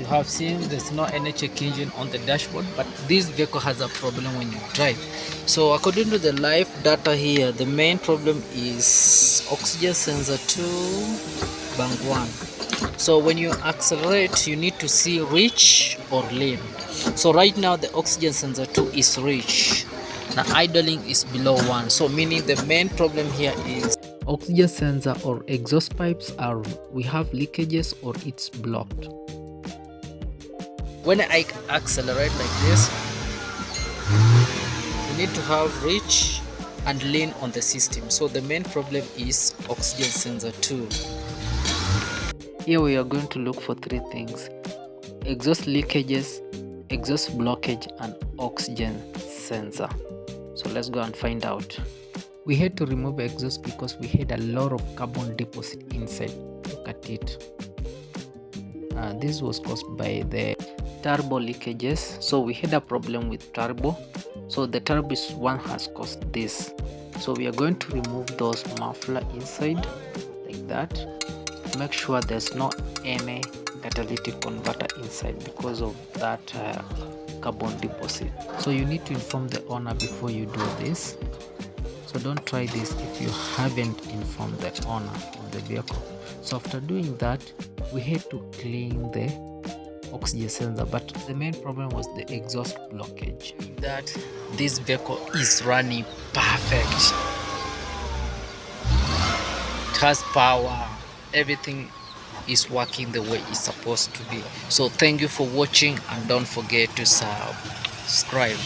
have seen there's no any check engine on the dashboard, but this vehicle has a problem when you drive. So according to the live data here, the main problem is oxygen sensor 2 bank 1. So when you accelerate, you need to see reach or lean. So right now the oxygen sensor 2 is reach. Now idling is below 1, so meaning the main problem here is oxygen sensor or exhaust pipes we have leakages or it's blocked. When I accelerate like this, you need to have reach and lean on the system. So the main problem is oxygen sensor 2. Here we are going to look for three things: exhaust leakages, exhaust blockage, and oxygen sensor. So let's go and find out. We had to remove exhaust because we had a lot of carbon deposit inside. Look at it. This was caused by the turbo leakages. So we had a problem with turbo. So the turbo one has caused this. So we are going to remove those muffler inside like that. Make sure there's not any catalytic converter inside because of that carbon deposit. So you need to inform the owner before you do this. So don't try this if you haven't informed the owner of the vehicle. So after doing that, we had to clean the oxygen sensor, but the main problem was the exhaust blockage. That this vehicle is running perfect. It has power. Everything is working the way it's supposed to be. So thank you for watching, and don't forget to subscribe.